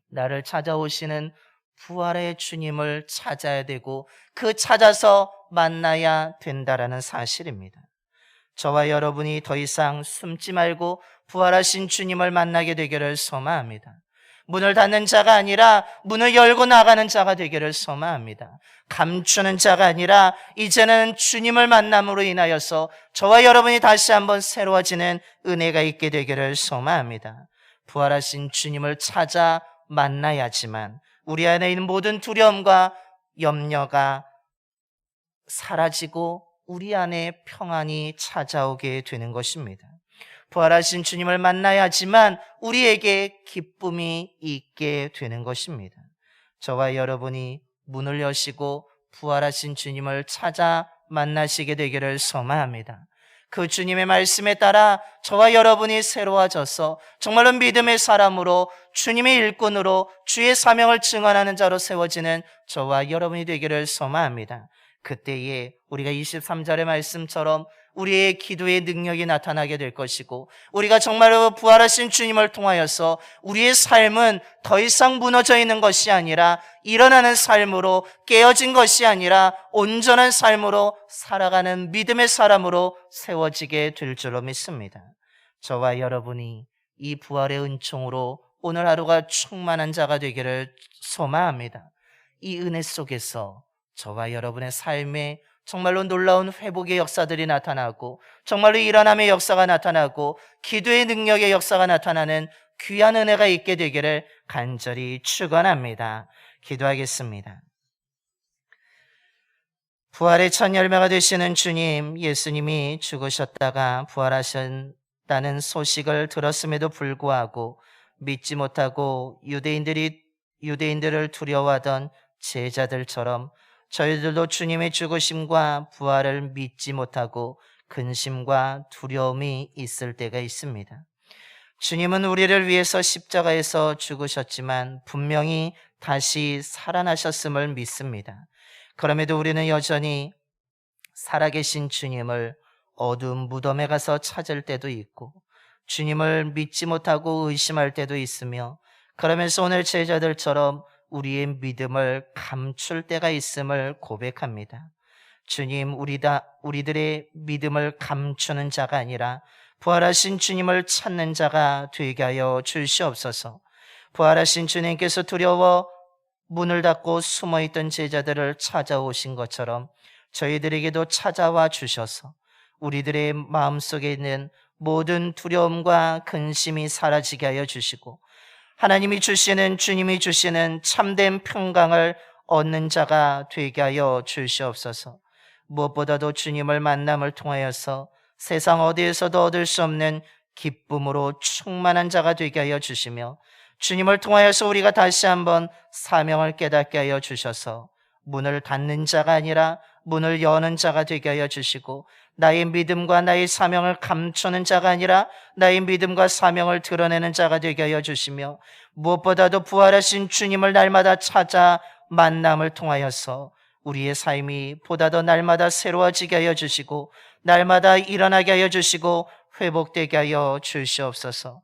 나를 찾아오시는 부활의 주님을 찾아야 되고 그 찾아서 만나야 된다라는 사실입니다. 저와 여러분이 더 이상 숨지 말고 부활하신 주님을 만나게 되기를 소망합니다. 문을 닫는 자가 아니라 문을 열고 나가는 자가 되기를 소망합니다. 감추는 자가 아니라 이제는 주님을 만남으로 인하여서 저와 여러분이 다시 한번 새로워지는 은혜가 있게 되기를 소망합니다. 부활하신 주님을 찾아 만나야지만 우리 안에 있는 모든 두려움과 염려가 사라지고 우리 안에 평안이 찾아오게 되는 것입니다. 부활하신 주님을 만나야지만 우리에게 기쁨이 있게 되는 것입니다. 저와 여러분이 문을 여시고 부활하신 주님을 찾아 만나시게 되기를 소망합니다. 그 주님의 말씀에 따라 저와 여러분이 새로워져서 정말로 믿음의 사람으로 주님의 일꾼으로 주의 사명을 증언하는 자로 세워지는 저와 여러분이 되기를 소망합니다. 그때에 우리가 23절의 말씀처럼 우리의 기도의 능력이 나타나게 될 것이고 우리가 정말로 부활하신 주님을 통하여서 우리의 삶은 더 이상 무너져 있는 것이 아니라 일어나는 삶으로, 깨어진 것이 아니라 온전한 삶으로 살아가는 믿음의 사람으로 세워지게 될 줄로 믿습니다. 저와 여러분이 이 부활의 은총으로 오늘 하루가 충만한 자가 되기를 소망합니다. 이 은혜 속에서 저와 여러분의 삶에 정말로 놀라운 회복의 역사들이 나타나고 정말로 일어남의 역사가 나타나고 기도의 능력의 역사가 나타나는 귀한 은혜가 있게 되기를 간절히 축원합니다. 기도하겠습니다. 부활의 첫 열매가 되시는 주님, 예수님이 죽으셨다가 부활하셨다는 소식을 들었음에도 불구하고 믿지 못하고 유대인들을 두려워하던 제자들처럼 저희들도 주님의 죽으심과 부활을 믿지 못하고 근심과 두려움이 있을 때가 있습니다. 주님은 우리를 위해서 십자가에서 죽으셨지만 분명히 다시 살아나셨음을 믿습니다. 그럼에도 우리는 여전히 살아계신 주님을 어두운 무덤에 가서 찾을 때도 있고 주님을 믿지 못하고 의심할 때도 있으며, 그러면서 오늘 제자들처럼 우리의 믿음을 감출 때가 있음을 고백합니다. 주님, 우리들의 믿음을 감추는 자가 아니라 부활하신 주님을 찾는 자가 되게 하여 주시옵소서. 부활하신 주님께서 두려워 문을 닫고 숨어있던 제자들을 찾아오신 것처럼 저희들에게도 찾아와 주셔서 우리들의 마음속에 있는 모든 두려움과 근심이 사라지게 하여 주시고, 하나님이 주시는, 주님이 주시는 참된 평강을 얻는 자가 되게 하여 주시옵소서. 무엇보다도 주님을 만남을 통하여서 세상 어디에서도 얻을 수 없는 기쁨으로 충만한 자가 되게 하여 주시며, 주님을 통하여서 우리가 다시 한번 사명을 깨닫게 하여 주셔서 문을 닫는 자가 아니라 문을 여는 자가 되게 하여 주시고, 나의 믿음과 나의 사명을 감추는 자가 아니라 나의 믿음과 사명을 드러내는 자가 되게 하여 주시며, 무엇보다도 부활하신 주님을 날마다 찾아 만남을 통하여서 우리의 삶이 보다 더 날마다 새로워지게 하여 주시고 날마다 일어나게 하여 주시고 회복되게 하여 주시옵소서.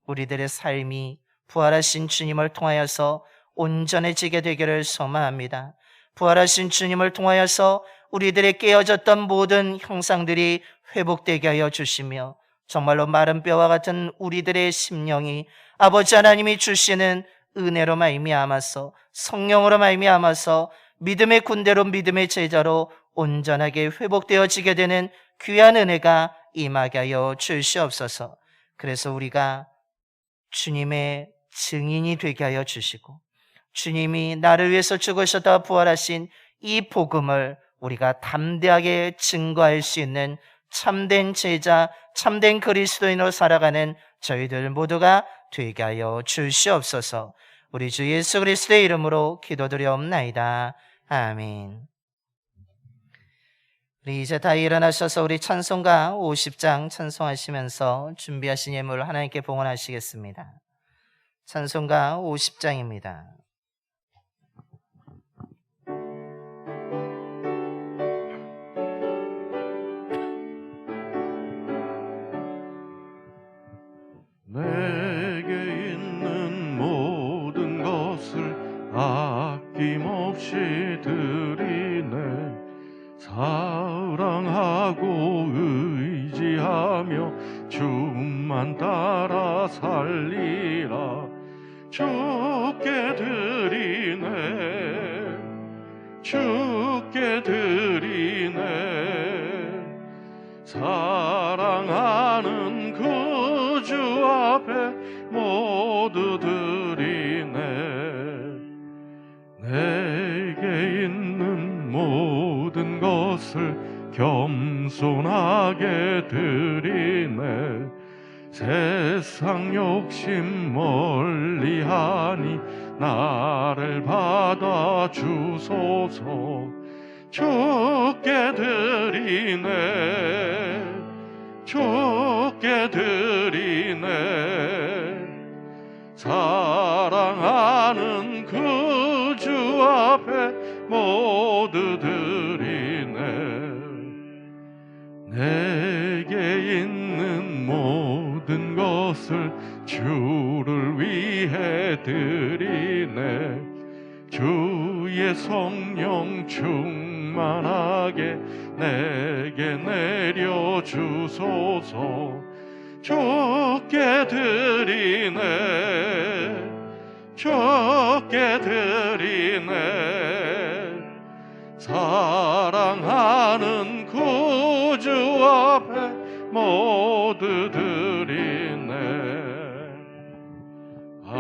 우리들의 삶이 부활하신 주님을 통하여서 온전해지게 되기를 소망합니다. 부활하신 주님을 통하여서 우리들의 깨어졌던 모든 형상들이 회복되게 하여 주시며, 정말로 마른 뼈와 같은 우리들의 심령이 아버지 하나님이 주시는 은혜로 말미암아서, 성령으로 말미암아서 믿음의 군대로, 믿음의 제자로 온전하게 회복되어지게 되는 귀한 은혜가 임하게 하여 주시옵소서. 그래서 우리가 주님의 증인이 되게 하여 주시고, 주님이 나를 위해서 죽으셨다 부활하신 이 복음을 우리가 담대하게 증거할 수 있는 참된 제자, 참된 그리스도인으로 살아가는 저희들 모두가 되게 하여 주시옵소서. 우리 주 예수 그리스도의 이름으로 기도드리옵나이다. 아멘. 우리 이제 다 일어나셔서 우리 찬송가 50장 찬송하시면서 준비하신 예물을 하나님께 봉헌하시겠습니다. 찬송가 50장입니다. 내게 있는 모든 것을 아낌없이 드리네. 사랑하고 의지하며 주만 따라 살리라. 주께 드리네, 주께 드리네. 사랑하는 구주 앞에 모두 드리네. 내게 있는 모든 것을 겸손하게 드리네. 세상 욕심 멀리하니 나를 받아 주소서. 주께 드리네, 주께 드리네. 사랑하는 구주 앞에 모두 드리네. 내게 있는 모든 것을 주를 위해 드리네. 주의 성령 충만하게 내게 내려주소서. 주께 드리네, 주께 드리네. 사랑하는 구주 앞에 모두 드리네. 아멘.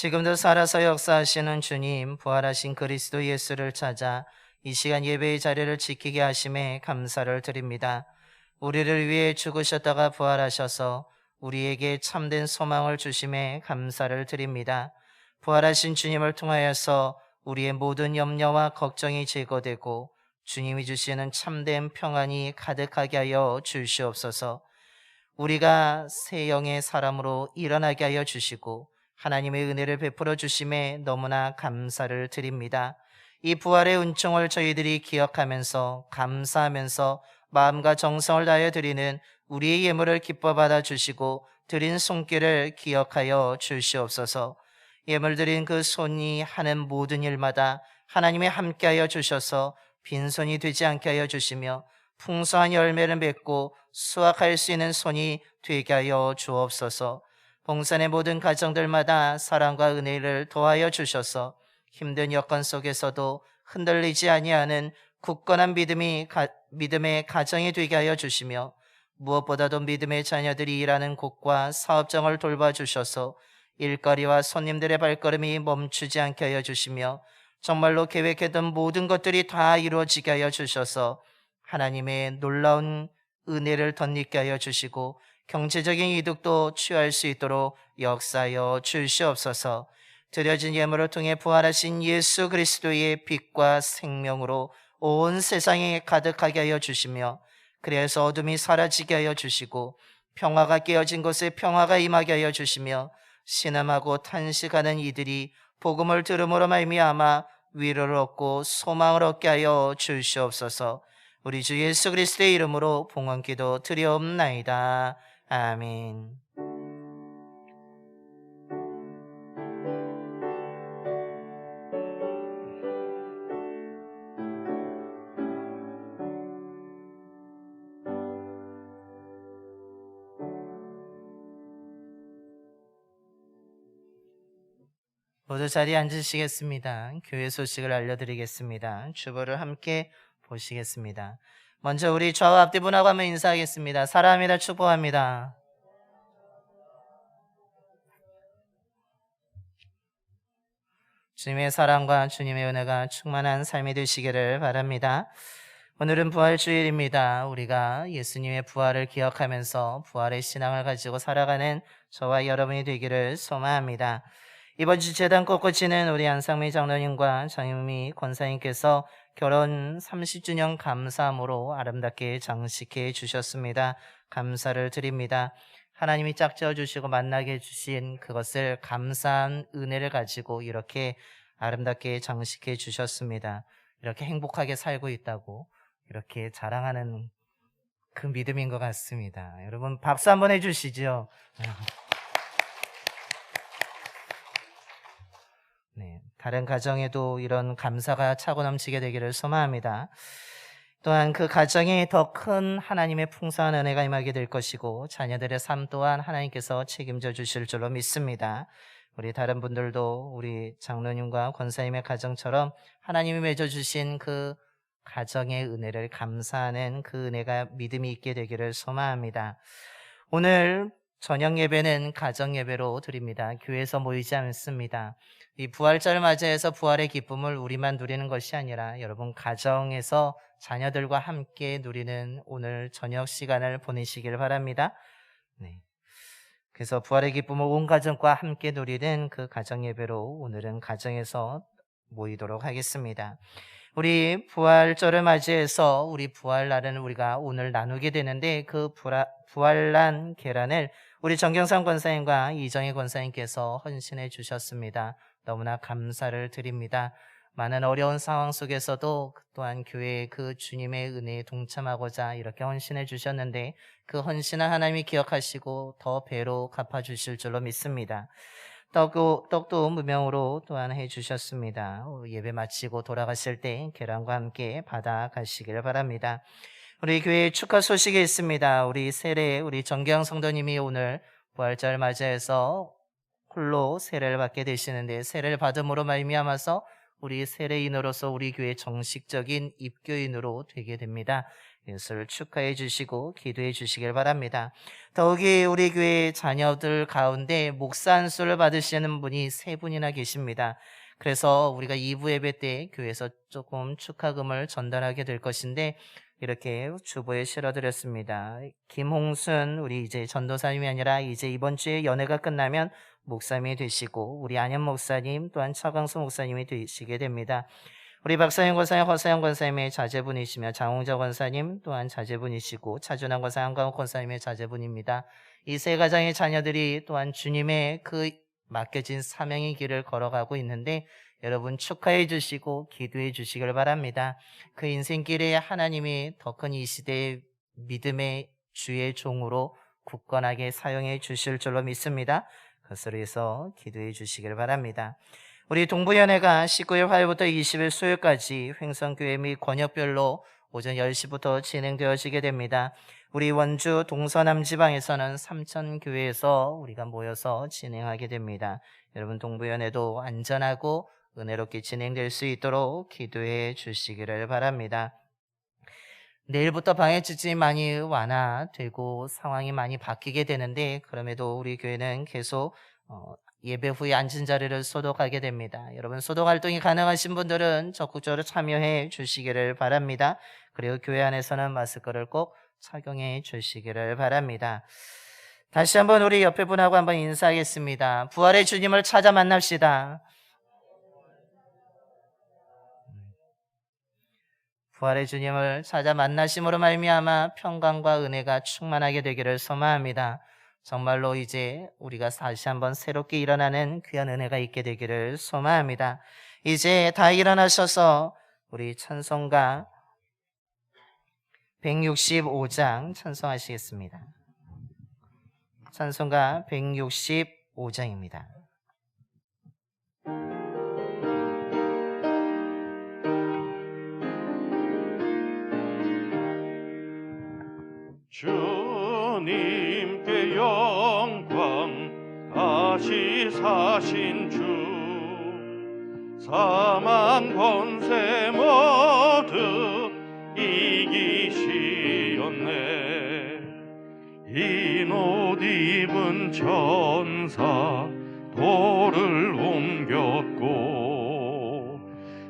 지금도 살아서 역사하시는 주님, 부활하신 그리스도 예수를 찾아 이 시간 예배의 자리를 지키게 하심에 감사를 드립니다. 우리를 위해 죽으셨다가 부활하셔서 우리에게 참된 소망을 주심에 감사를 드립니다. 부활하신 주님을 통하여서 우리의 모든 염려와 걱정이 제거되고 주님이 주시는 참된 평안이 가득하게 하여 주시옵소서. 우리가 새 영의 사람으로 일어나게 하여 주시고 하나님의 은혜를 베풀어 주심에 너무나 감사를 드립니다. 이 부활의 은총을 저희들이 기억하면서 감사하면서 마음과 정성을 다하여 드리는 우리의 예물을 기뻐 받아 주시고 드린 손길을 기억하여 주시옵소서. 예물 드린 그 손이 하는 모든 일마다 하나님이 함께하여 주셔서 빈손이 되지 않게 하여 주시며 풍성한 열매를 맺고 수확할 수 있는 손이 되게 하여 주옵소서. 봉산의 모든 가정들마다 사랑과 은혜를 더하여 주셔서 힘든 여건 속에서도 흔들리지 아니하는 굳건한 믿음의 가정이 되게 하여 주시며 무엇보다도 믿음의 자녀들이 일하는 곳과 사업장을 돌봐주셔서 일거리와 손님들의 발걸음이 멈추지 않게 하여 주시며 정말로 계획했던 모든 것들이 다 이루어지게 하여 주셔서 하나님의 놀라운 은혜를 덧입게 하여 주시고 경제적인 이득도 취할 수 있도록 역사하여 주시옵소서. 드려진 예물을 통해 부활하신 예수 그리스도의 빛과 생명으로 온 세상에 가득하게 하여 주시며 그래서 어둠이 사라지게 하여 주시고 평화가 깨어진 곳에 평화가 임하게 하여 주시며 신음하고 탄식하는 이들이 복음을 들음으로 말미암아 위로를 얻고 소망을 얻게 하여 주시옵소서. 우리 주 예수 그리스도의 이름으로 봉헌기도 드리옵나이다. 아멘. 모두 자리에 앉으시겠습니다. 교회 소식을 알려드리겠습니다. 주보를 함께 보시겠습니다. 먼저 우리 좌우 앞뒤 분하고 한번 인사하겠습니다. 사랑합니다. 축복합니다. 주님의 사랑과 주님의 은혜가 충만한 삶이 되시기를 바랍니다. 오늘은 부활주일입니다. 우리가 예수님의 부활을 기억하면서 부활의 신앙을 가지고 살아가는 저와 여러분이 되기를 소망합니다. 이번 주 제단 꽃꽂이는 우리 안상미 장로님과 장윤미 권사님께서 결혼 30주년 감사함으로 아름답게 장식해 주셨습니다. 감사를 드립니다. 하나님이 짝지어 주시고 만나게 해주신 그것을 감사한 은혜를 가지고 이렇게 아름답게 장식해 주셨습니다. 이렇게 행복하게 살고 있다고 이렇게 자랑하는 그 믿음인 것 같습니다. 여러분 박수 한번 해주시죠. 네, 다른 가정에도 이런 감사가 차고 넘치게 되기를 소망합니다. 또한 그 가정에 더 큰 하나님의 풍성한 은혜가 임하게 될 것이고 자녀들의 삶 또한 하나님께서 책임져 주실 줄로 믿습니다. 우리 다른 분들도 우리 장로님과 권사님의 가정처럼 하나님이 맺어주신 그 가정의 은혜를 감사하는 그 은혜가 믿음이 있게 되기를 소망합니다. 오늘 저녁 예배는 가정 예배로 드립니다. 교회에서 모이지 않습니다. 이 부활절을 맞이해서 부활의 기쁨을 우리만 누리는 것이 아니라 여러분 가정에서 자녀들과 함께 누리는 오늘 저녁 시간을 보내시길 바랍니다. 네. 그래서 부활의 기쁨을 온 가정과 함께 누리는 그 가정 예배로 오늘은 가정에서 모이도록 하겠습니다. 우리 부활절을 맞이해서 우리 부활날은 우리가 오늘 나누게 되는데 그 부활난 계란을 우리 정경삼 권사님과 이정희 권사님께서 헌신해 주셨습니다. 너무나 감사를 드립니다. 많은 어려운 상황 속에서도 또한 교회의 그 주님의 은혜에 동참하고자 이렇게 헌신해 주셨는데 그 헌신을 하나님이 기억하시고 더 배로 갚아주실 줄로 믿습니다. 떡도 무명으로 또한 해주셨습니다. 예배 마치고 돌아가실 때 계란과 함께 받아가시길 바랍니다. 우리 교회에 축하 소식이 있습니다. 우리 세례 우리 정경 성도님이 오늘 부활절 맞이해서 홀로 세례를 받게 되시는데 세례를 받음으로 말미암아서 우리 세례인으로서 우리 교회 정식적인 입교인으로 되게 됩니다. 이것을 축하해 주시고 기도해 주시길 바랍니다. 더욱이 우리 교회 자녀들 가운데 목사 안수를 받으시는 분이 3분이나 계십니다. 그래서 우리가 2부 예배 때 교회에서 조금 축하금을 전달하게 될 것인데 이렇게 주보에 실어드렸습니다. 김홍순 우리 이제 전도사님이 아니라 이제 이번 주에 연회가 끝나면 목사님이 되시고 우리 안현 목사님 또한 차광수 목사님이 되시게 됩니다. 우리 박사영 권사님, 허사영 권사님의 자제분이시며 장홍자 권사님 또한 자제분이시고 차준환 권사님, 한강욱 권사님의 자제분입니다. 이 3가정의 자녀들이 또한 주님의 그 맡겨진 사명의 길을 걸어가고 있는데 여러분 축하해 주시고 기도해 주시길 바랍니다. 그 인생길에 하나님이 더 큰 이 시대의 믿음의 주의 종으로 굳건하게 사용해 주실 줄로 믿습니다. 그것을 위해서 기도해 주시길 바랍니다. 우리 동부연회가 19일 화요일부터 20일 수요일까지 횡성교회 및 권역별로 오전 10시부터 진행되어지게 됩니다. 우리 원주 동서남 지방에서는 삼천교회에서 우리가 모여서 진행하게 됩니다. 여러분 동부연회도 안전하고 은혜롭게 진행될 수 있도록 기도해 주시기를 바랍니다. 내일부터 방해주지 많이 완화되고 상황이 많이 바뀌게 되는데 그럼에도 우리 교회는 계속 예배 후에 앉은 자리를 소독하게 됩니다. 여러분 소독 활동이 가능하신 분들은 적극적으로 참여해 주시기를 바랍니다. 그리고 교회 안에서는 마스크를 꼭 착용해 주시기를 바랍니다. 다시 한번 우리 옆에 분하고 한번 인사하겠습니다. 부활의 주님을 찾아 만납시다. 부활의 주님을 찾아 만나심으로 말미암아 평강과 은혜가 충만하게 되기를 소망합니다. 정말로 이제 우리가 다시 한번 새롭게 일어나는 귀한 은혜가 있게 되기를 소망합니다. 이제 다 일어나셔서 우리 찬송가 165장 찬송하시겠습니다. 찬송가 165장입니다. 주님께 영광 다시 사신 주 사망 권세 모두 이기시었네 흰 옷 입은 천사 돌을 옮겼고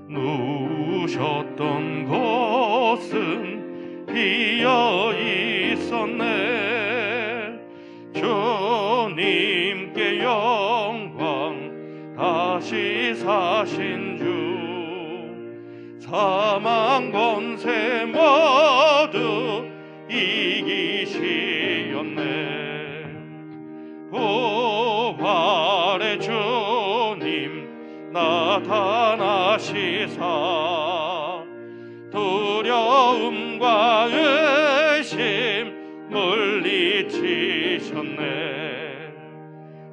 누우셨던 곳은 비어 있었네 주님께 영광 다시 사신 주 사망 권세 모두 이기시었네 부활의 주님 나타나시사 두려움과 의심 물리치셨네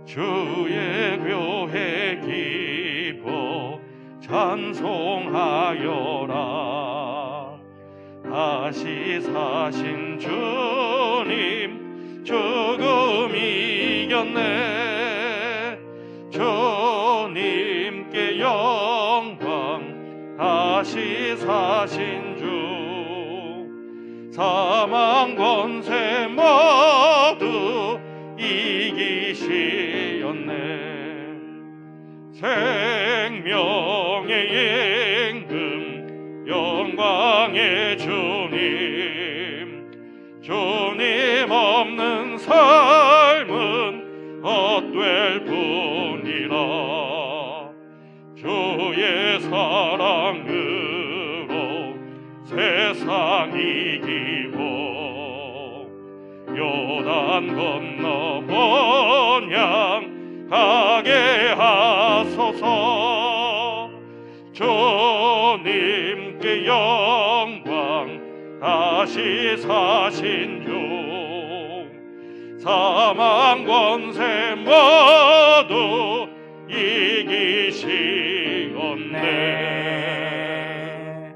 주의 교회 기뻐 찬송하여라 다시 사신 주님 죽음 이겼네 주님께 영광 다시 사신 주 사망 권세 모두 이기시었네 생명의 임금 영광의 주님 주님 없는 삶은 헛될 뿐이라 주의 사랑으로 세상 이기고 요단 건너 본향 가게 하소서 주님께 영광 다시 사신 주 사망 권세 모두 이기시었네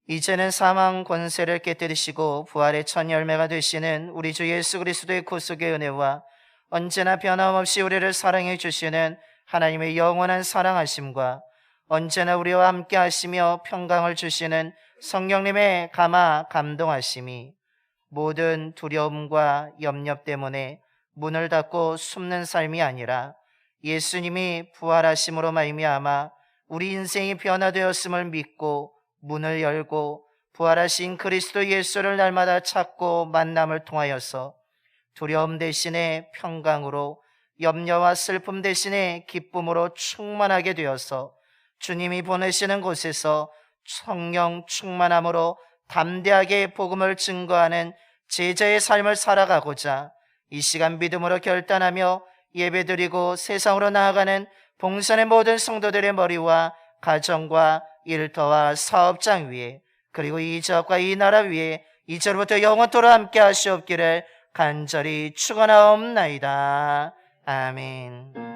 이제는 사망 권세를 깨뜨리시고 부활의 첫 열매가 되시는 우리 주 예수 그리스도의 구속의 은혜와 언제나 변함없이 우리를 사랑해 주시는 하나님의 영원한 사랑하심과 언제나 우리와 함께 하시며 평강을 주시는 성령님의 감화 감동하심이 모든 두려움과 염려 때문에 문을 닫고 숨는 삶이 아니라 예수님이 부활하심으로 말미암아 우리 인생이 변화되었음을 믿고 문을 열고 부활하신 그리스도 예수를 날마다 찾고 만남을 통하여서 두려움 대신에 평강으로, 염려와 슬픔 대신에 기쁨으로 충만하게 되어서 주님이 보내시는 곳에서 성령 충만함으로 담대하게 복음을 증거하는 제자의 삶을 살아가고자 이 시간 믿음으로 결단하며 예배드리고 세상으로 나아가는 봉선의 모든 성도들의 머리와 가정과 일터와 사업장 위에, 그리고 이 지역과 이 나라 위에 이제로부터 영원토록 함께 하시옵기를 간절히 축원하옵나이다. 아멘.